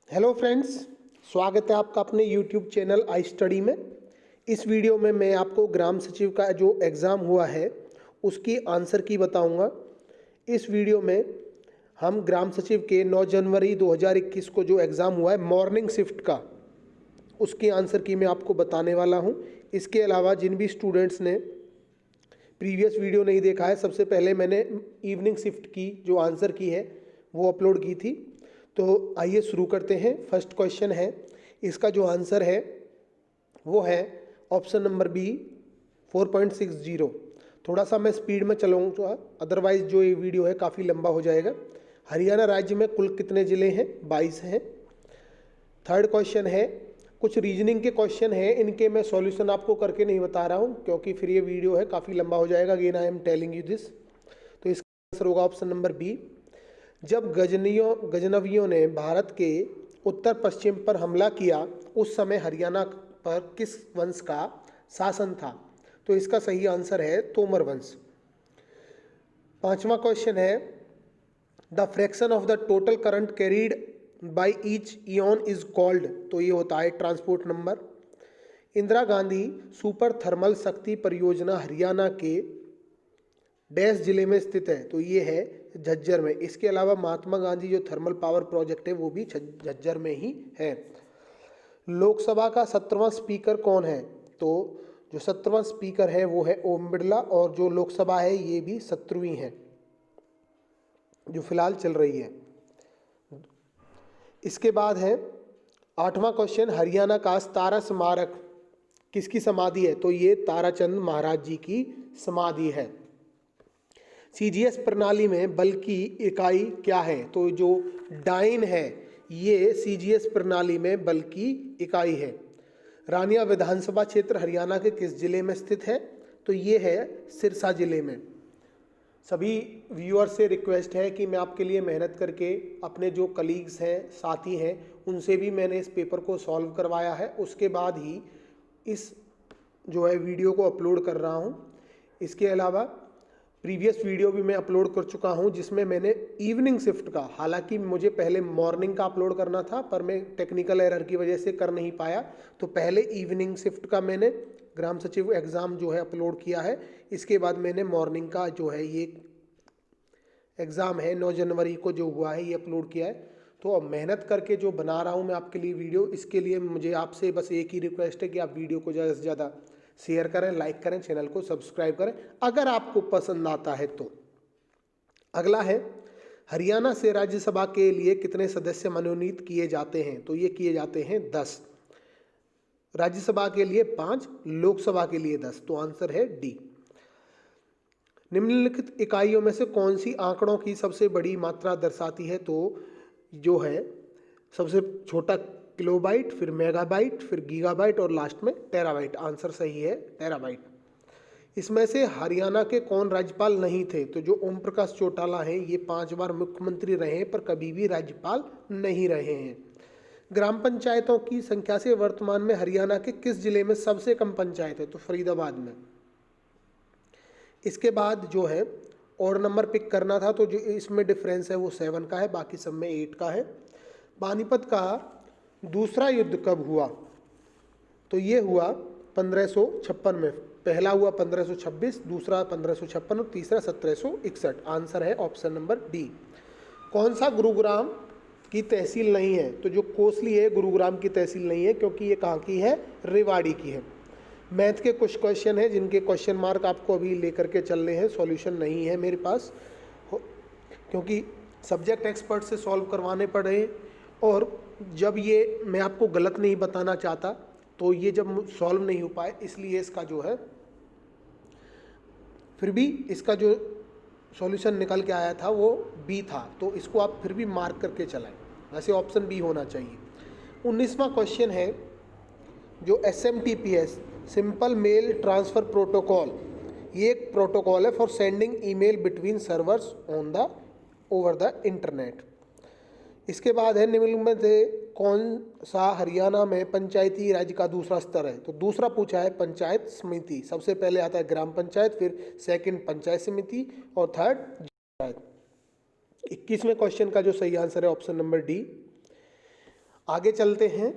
Hello friends, स्वागत है आपका अपने यूट्यूब चैनल आई स्टडी में। इस वीडियो में मैं आपको ग्राम सचिव का जो एग्ज़ाम हुआ है उसकी आंसर की बताऊंगा। इस वीडियो में हम ग्राम सचिव के 9 जनवरी 2021 को जो एग्ज़ाम हुआ है मॉर्निंग शिफ्ट का, उसकी आंसर की मैं आपको बताने वाला हूं। इसके अलावा जिन भी स्टूडेंट्स ने प्रीवियस वीडियो नहीं देखा है, सबसे पहले मैंने इवनिंग शिफ्ट की जो आंसर की है वो अपलोड की थी। तो आइए शुरू करते हैं। फर्स्ट क्वेश्चन है, इसका जो आंसर है वो है ऑप्शन नंबर बी 4.60। थोड़ा सा मैं स्पीड में चलाऊंगा, अदरवाइज जो ये वीडियो है काफ़ी लंबा हो जाएगा। हरियाणा राज्य में कुल कितने ज़िले हैं? 22 हैं। थर्ड क्वेश्चन है, कुछ रीजनिंग के क्वेश्चन हैं, इनके मैं सॉल्यूशन आपको करके नहीं बता रहा हूं क्योंकि फिर ये वीडियो है काफ़ी लंबा हो जाएगा। Again I am telling you this. तो इसका आंसर होगा ऑप्शन नंबर बी। जब गजनवियों ने भारत के उत्तर पश्चिम पर हमला किया उस समय हरियाणा पर किस वंश का शासन था? तो इसका सही आंसर है तोमर वंश। पांचवा क्वेश्चन है, the fraction of the total current carried by each Ian is called. तो ये होता है transport number. Indira Gandhi super thermal शक्ति परियोजना हरियाणा के डैश जिले में स्थित है? तो ये है झज्जर में। इसके अलावा महात्मा गांधी जो थर्मल पावर प्रोजेक्ट है वो भी झज्जर में ही है। लोकसभा का 17वां स्पीकर कौन है? तो जो 17वां स्पीकर है वो है ओम बिरला, और जो लोकसभा है ये भी 17वीं है जो फिलहाल चल रही है। इसके बाद है 8वां क्वेश्चन, हरियाणा का तारा स्मारक किसकी समाधि है? तो ये ताराचंद महाराज जी की समाधि है। सीजीएस प्रणाली में बल की इकाई क्या है? तो जो डाइन है ये सीजीएस प्रणाली में बल की इकाई है। रानिया विधानसभा क्षेत्र हरियाणा के किस जिले में स्थित है? तो ये है सिरसा जिले में। सभी व्यूअर से रिक्वेस्ट है कि मैं आपके लिए मेहनत करके अपने जो कलीग्स हैं, साथी हैं, उनसे भी मैंने इस पेपर को सॉल्व करवाया है, उसके बाद ही इस जो है वीडियो को अपलोड कर रहा हूँ। इसके अलावा प्रीवियस वीडियो भी मैं अपलोड कर चुका हूं जिसमें मैंने इवनिंग शिफ्ट का, हालांकि मुझे पहले मॉर्निंग का अपलोड करना था पर मैं टेक्निकल एरर की वजह से कर नहीं पाया, तो पहले इवनिंग शिफ्ट का मैंने ग्राम सचिव एग्ज़ाम जो है अपलोड किया है। इसके बाद मैंने मॉर्निंग का जो है ये एग्ज़ाम है 9 जनवरी को जो हुआ है ये अपलोड किया है। तो अब मेहनत करके जो बना रहा हूँ मैं आपके लिए वीडियो, इसके लिए मुझे आपसे बस एक ही रिक्वेस्ट है कि आप वीडियो को ज़्यादा से ज़्यादा शेयर करें, लाइक करें, चैनल को सब्सक्राइब करें अगर आपको पसंद आता है तो। अगला है, हरियाणा से राज्यसभा के लिए कितने सदस्य मनोनीत किए जाते हैं? तो ये किए जाते हैं 10। राज्यसभा के लिए 5, लोकसभा के लिए 10। तो आंसर है डी। निम्नलिखित इकाइयों में से कौन सी आंकड़ों की सबसे बड़ी मात्रा दर्शाती है? तो जो है सबसे छोटा किलोबाइट, फिर मेगाबाइट, फिर गीगाबाइट और लास्ट में टेराबाइट। आंसर सही है टेराबाइट। इसमें से हरियाणा के कौन राज्यपाल नहीं थे? तो जो ओम प्रकाश चौटाला हैं ये 5 बार मुख्यमंत्री रहे हैं पर कभी भी राज्यपाल नहीं रहे हैं। ग्राम पंचायतों की संख्या से वर्तमान में हरियाणा के किस जिले में सबसे कम पंचायत है? तो फरीदाबाद में। इसके बाद जो है और नंबर पिक करना था, तो जो इसमें डिफरेंस है वो 7 का है, बाकी सब में 8 का है। पानीपत का दूसरा युद्ध कब हुआ? तो ये हुआ 1556 में। पहला हुआ 1526, दूसरा 1556 और तीसरा 1761। आंसर है ऑप्शन नंबर डी। कौन सा गुरुग्राम की तहसील नहीं है? तो जो कोसली है गुरुग्राम की तहसील नहीं है क्योंकि ये कहाँ की है? रेवाड़ी की है। मैथ के कुछ क्वेश्चन हैं जिनके क्वेश्चन मार्क आपको अभी लेकर के चलने हैं, सॉल्यूशन नहीं है मेरे पास क्योंकि सब्जेक्ट एक्सपर्ट से सॉल्व करवाने पड़े, और जब ये मैं आपको गलत नहीं बताना चाहता तो ये जब सॉल्व नहीं हो पाए इसलिए इसका जो है फिर भी इसका जो सॉल्यूशन निकल के आया था वो बी था, तो इसको आप फिर भी मार्क करके चलाएं। वैसे ऑप्शन बी होना चाहिए। 19वां क्वेश्चन है, जो SMTPS simple mail transfer protocol, ये एक प्रोटोकॉल है for sending email between servers on the over the internet. इसके बाद है, निम्न में से कौन सा हरियाणा में पंचायती राज का दूसरा स्तर है? तो दूसरा पूछा है पंचायत समिति। सबसे पहले आता है ग्राम पंचायत, फिर सेकंड पंचायत समिति और थर्ड पंचायत। 21वें क्वेश्चन का जो सही आंसर है ऑप्शन नंबर डी। आगे चलते हैं।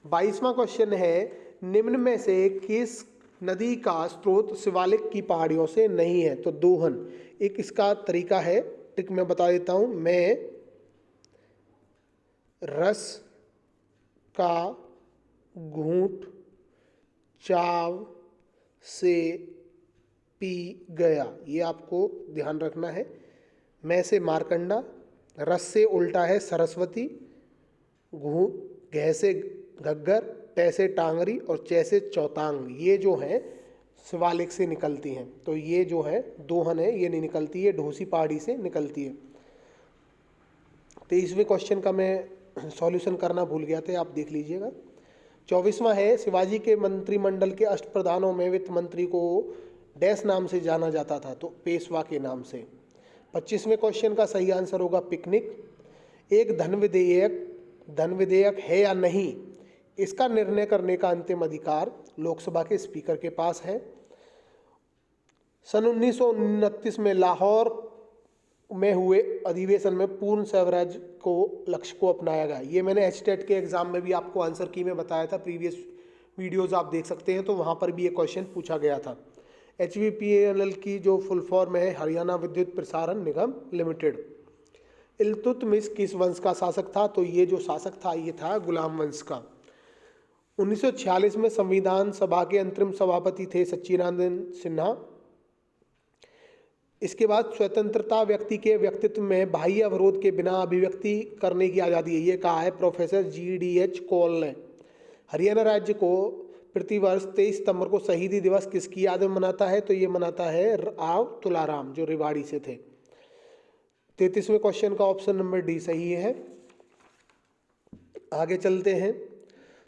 22वां क्वेश्चन है, निम्न में से किस नदी का स्रोत शिवालिक की पहाड़ियों से नहीं है? तो दोहन एक इसका तरीका है, ट्रिक मैं बता देता हूं। मैं रस का घूंट चाव से पी गया, ये आपको ध्यान रखना है। मैं से मारकंडा, रस से उल्टा है सरस्वती, घू घे से घग्गर, टै से टांगरी और चे से चौतांग, ये जो है शिवालिक से निकलती हैं। तो ये जो है दोहन है, ये नहीं निकलती है, ढोसी पहाड़ी से निकलती है। 23वें क्वेश्चन का मैं सॉल्यूशन करना भूल गया था, आप देख लीजिएगा। 24वां है, शिवाजी के मंत्रिमंडल के अष्टप्रधानों में वित्त मंत्री को डैश नाम से जाना जाता था? तो पेशवा के नाम से। 25वें क्वेश्चन का सही आंसर होगा पिकनिक। एक धन विधेयक है या नहीं, इसका निर्णय करने का अंतिम अधिकार लोकसभा के स्पीकर के पास है। सन 1929 में लाहौर में हुए अधिवेशन में पूर्ण स्वराज को लक्ष्य को अपनाया गया। ये मैंने एचटेट के एग्जाम में भी आपको आंसर की में बताया था, प्रीवियस वीडियोस आप देख सकते हैं, तो वहाँ पर भी ये क्वेश्चन पूछा गया था। HVPNL की जो फुल फॉर्म है हरियाणा विद्युत प्रसारण निगम लिमिटेड। इल्तुतमिश किस वंश का शासक था? तो ये जो शासक था ये था गुलाम वंश का। 1946 में संविधान सभा के अंतरिम सभापति थे सच्चिदानंद सिन्हा। इसके बाद स्वतंत्रता व्यक्ति के व्यक्तित्व में बाह्य अवरोध के बिना अभिव्यक्ति करने की आज़ादी है, ये कहा है प्रोफेसर GDH कौल ने। हरियाणा राज्य को प्रतिवर्ष 23 सितंबर को शहीदी दिवस किसकी याद में मनाता है? तो ये मनाता है राव तुलाराम, जो रेवाड़ी से थे। 33वें क्वेश्चन का ऑप्शन नंबर डी सही है। आगे चलते हैं।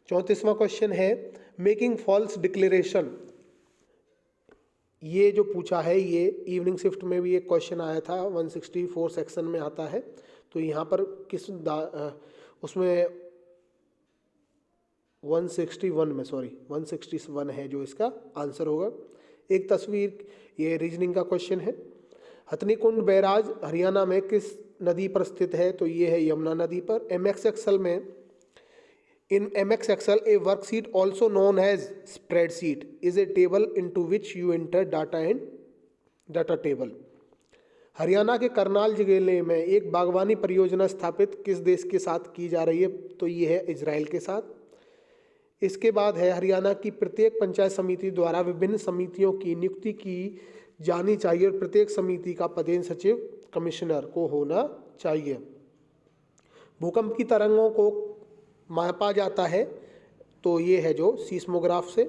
34वां क्वेश्चन है, मेकिंग फॉल्स डिक्लेरेशन, ये जो पूछा है ये इवनिंग शिफ्ट में भी एक क्वेश्चन आया था, 164 सेक्शन में आता है। तो यहाँ पर किस उसमें 161 है जो इसका आंसर होगा। एक तस्वीर, ये रीजनिंग का क्वेश्चन है। हथनीकुंड बैराज हरियाणा में किस नदी पर स्थित है? तो ये है यमुना नदी पर। MX एक्सेल में, in MX excel a worksheet also known as spreadsheet is a table into which you enter data and data table. Haryana के करनाल जिले में एक बागवानी परियोजना स्थापित किस देश के साथ की जा रही है? तो ये है इजराइल के साथ। इसके बाद है, हरियाणा की प्रत्येक पंचायत समिति द्वारा विभिन्न समितियों की नियुक्ति की जानी चाहिए और प्रत्येक समिति का पदेन सचिव कमिश्नर को होना चाहिए। भूकंप की तरंगों को मापा जाता है, तो ये है जो सीस्मोग्राफ से।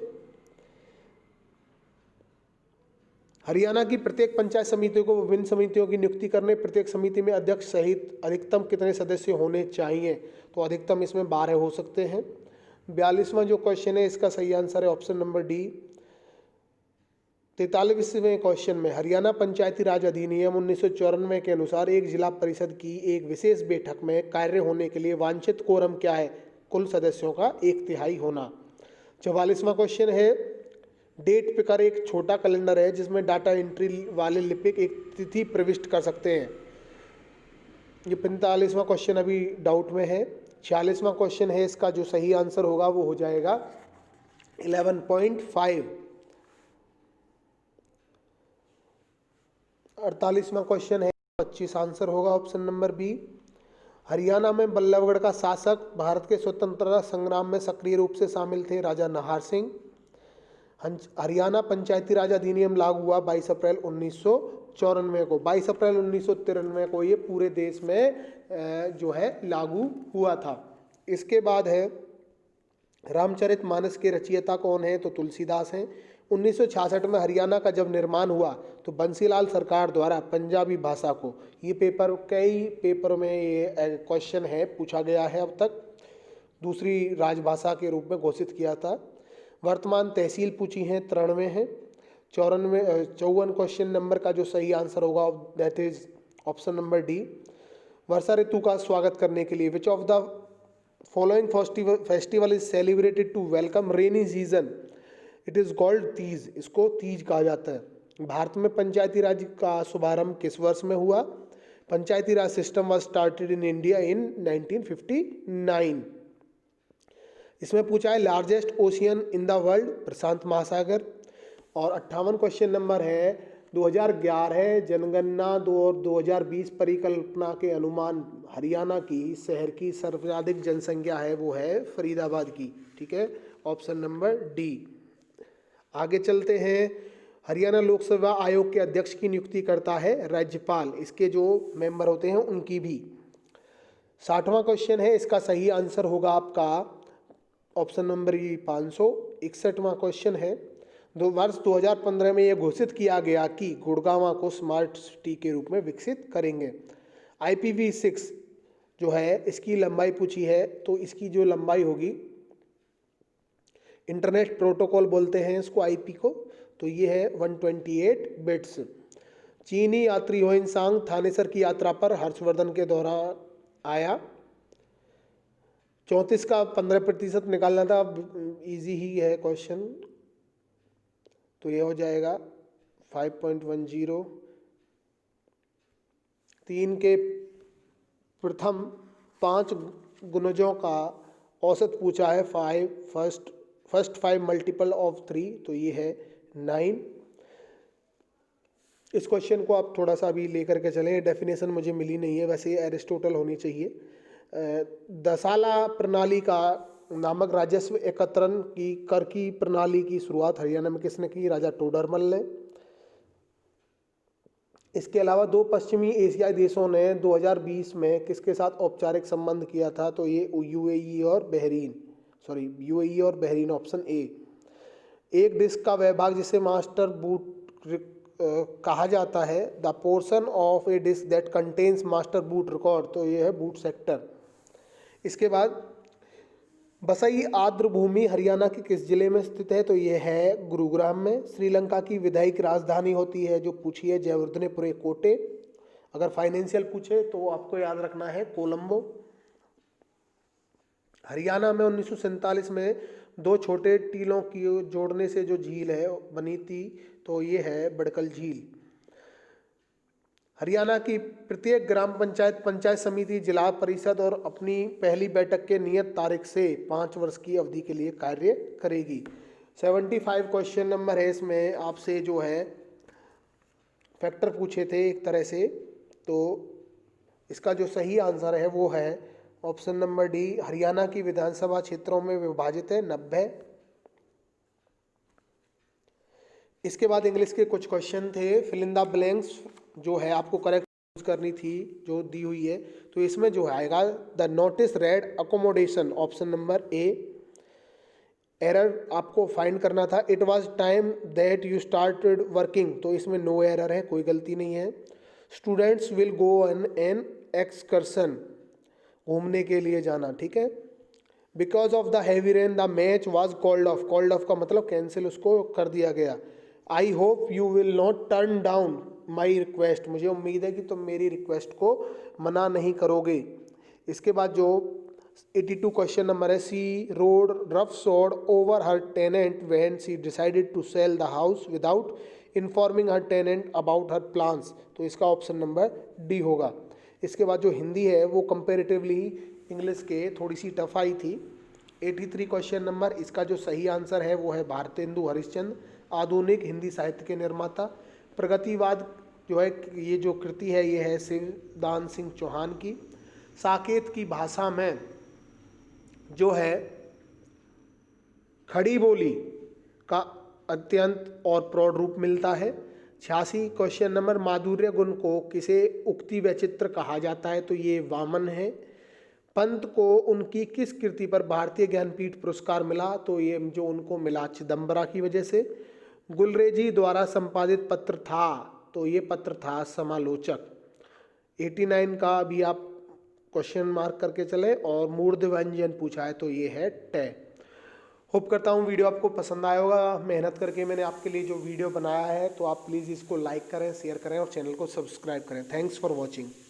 हरियाणा की प्रत्येक पंचायत समिति को विभिन्न समितियों की नियुक्ति करने, प्रत्येक समिति में अध्यक्ष सहित अधिकतम कितने सदस्य होने चाहिए? तो अधिकतम इसमें 12 हो सकते हैं। 42वां जो क्वेश्चन है इसका सही आंसर है ऑप्शन नंबर डी। 43वें क्वेश्चन में, हरियाणा पंचायती राज अधिनियम 1994 के अनुसार एक जिला परिषद की एक विशेष बैठक में कार्य होने के लिए वांछित कोरम क्या है? कुल सदस्यों का 1/3 होना। 44वां क्वेश्चन है, डेट पिकर एक छोटा कैलेंडर है जिसमें डाटा एंट्री वाले लिपिक एक तिथि प्रविष्ट कर सकते हैं। ये 45वां क्वेश्चन अभी डाउट में है। 46वां क्वेश्चन है, इसका जो सही आंसर होगा वो हो जाएगा 11.5। 48वां क्वेश्चन है, 25 आंसर होगा ऑप्शन नंबर बी। हरियाणा में बल्लभगढ़ का शासक भारत के स्वतंत्रता संग्राम में सक्रिय रूप से शामिल थे? राजा नाहर सिंह। हरियाणा पंचायती राज अधिनियम लागू हुआ 22 अप्रैल 1994 को। 22 अप्रैल 1993 को ये पूरे देश में जो है लागू हुआ था। इसके बाद है, रामचरितमानस के रचयिता कौन है? तो तुलसीदास हैं। 1966 में हरियाणा का जब निर्माण हुआ तो बंसीलाल सरकार द्वारा पंजाबी भाषा को, ये पेपर कई पेपर में ये क्वेश्चन है पूछा गया है अब तक, दूसरी राजभाषा के रूप में घोषित किया था। वर्तमान तहसील पूछी हैं 93 है। 54 क्वेश्चन नंबर का जो सही आंसर होगा that is option number D. वर्षा ऋतु का स्वागत करने के लिए which of the following festival is celebrated to welcome rainy season? It is called Teej, इसको तीज कहा जाता है। भारत में पंचायती राज का शुभारंभ किस वर्ष में हुआ? Panchayati Raj system was started in India in 1959। इसमें पूछा है largest ocean in the world, प्रशांत महासागर। और 58 क्वेश्चन नंबर है 2011 जनगणना 2020 परिकल्पना के अनुमान हरियाणा की शहर की सर्वाधिक जनसंख्या है वो है फरीदाबाद की। ठीक है, ऑप्शन नंबर डी। आगे चलते हैं। हरियाणा लोक सेवा आयोग के अध्यक्ष की नियुक्ति करता है राज्यपाल, इसके जो मेंबर होते हैं उनकी भी। 60वां क्वेश्चन है, इसका सही आंसर होगा आपका ऑप्शन नंबर 561वां क्वेश्चन है। वर्ष 2015 में यह घोषित किया गया कि गुड़गांव को स्मार्ट सिटी के रूप में विकसित करेंगे। IPv6 जो है इसकी लंबाई पूछी है, तो इसकी जो लंबाई होगी, इंटरनेट प्रोटोकॉल बोलते हैं इसको IP को, तो ये है 128 बिट्स। चीनी यात्री ह्वेनसांग थानेसर की यात्रा पर हर्षवर्धन के दौरान आया। 34 का 15% निकालना था, इजी ही है क्वेश्चन, तो ये हो जाएगा 5.10। 3 के प्रथम 5 गुणजों का औसत पूछा है, 5 मल्टीपल ऑफ 3, तो ये है 9। इस क्वेश्चन को आप थोड़ा सा भी लेकर के चलें, डेफिनेशन मुझे मिली नहीं है, वैसे एरिस्टोटल होनी चाहिए। दसाला प्रणाली का नामक राजस्व एकत्रण की कर की प्रणाली की शुरुआत हरियाणा में किसने की? राजा टोडरमल ने। इसके अलावा 2 पश्चिमी एशियाई देशों ने 2020 में किसके साथ औपचारिक संबंध किया था? तो ये यूएई और बहरीन, ऑप्शन ए। एक डिस्क का वह भाग जिसे मास्टर बूट कहा जाता है, the portion of a disk that contains master boot record, तो ये है बूट सेक्टर। इसके बाद बसई आर्द्र भूमि हरियाणा के किस जिले में स्थित है? तो ये है गुरुग्राम में। श्रीलंका की विधायिक राजधानी होती है, जो पूछी है जयवर्धनेपुरे कोटे। अगर फाइनेंशियल पूछे तो आपको याद रखना है कोलंबो। हरियाणा में 1947 में 2 छोटे टीलों की जोड़ने से जो झील है बनी थी, तो ये है बड़कल झील। हरियाणा की प्रत्येक ग्राम पंचायत, पंचायत समिति, जिला परिषद और अपनी पहली बैठक के नियत तारीख से 5 वर्ष की अवधि के लिए कार्य करेगी। 75 क्वेश्चन नंबर है, इसमें आपसे जो है फैक्टर पूछे थे एक तरह से, तो इसका जो सही आंसर है वो है ऑप्शन नंबर डी। हरियाणा की विधानसभा क्षेत्रों में विभाजित है 90। इसके बाद इंग्लिश के कुछ क्वेश्चन थे, फिल इन द ब्लैंक्स जो है आपको करेक्ट यूज करनी थी जो दी हुई है, तो इसमें जो आएगा the notice red accommodation, option number A. Error आपको फाइंड करना था, it was time that you started working, तो इसमें नो एरर है, कोई गलती नहीं है। Students will go on an excursion, घूमने के लिए जाना, ठीक है। Because of the heavy rain the match was called off, called off का मतलब कैंसिल उसको कर दिया गया। I hope you will not turn down my request, मुझे उम्मीद है कि तुम मेरी रिक्वेस्ट को मना नहीं करोगे। इसके बाद जो 82 क्वेश्चन नंबर है, she rode roughshod over her tenant when she decided to sell the house without informing her tenant about her plans, तो इसका ऑप्शन नंबर डी होगा। इसके बाद जो हिंदी है वो कंपेरेटिवली इंग्लिश के थोड़ी सी टफ आई थी। 83 क्वेश्चन नंबर, इसका जो सही आंसर है वो है भारतेंदु हरिश्चंद्र, आधुनिक हिंदी साहित्य के निर्माता। प्रगतिवाद जो है ये जो कृति है ये है शिवदान सिंह चौहान की। साकेत की भाषा में जो है खड़ी बोली का अत्यंत और प्रौढ़ रूप मिलता है। 86 क्वेश्चन नंबर, माधुर्य गुण को किसे उक्ति व चित्र कहा जाता है? तो ये वामन है। पंत को उनकी किस कृति पर भारतीय ज्ञानपीठ पुरस्कार मिला? तो ये जो उनको मिला चिदम्बरा की वजह से। गुलरेजी द्वारा संपादित पत्र था, तो ये पत्र था समालोचक। 89 का भी आप क्वेश्चन मार्क करके चले। और मूर्ध व्यंजन पूछा है, तो ये है ट। होप करता हूँ वीडियो आपको पसंद आया होगा। मेहनत करके मैंने आपके लिए जो वीडियो बनाया है, तो आप प्लीज़ इसको लाइक करें, शेयर करें और चैनल को सब्सक्राइब करें। Thanks for watching.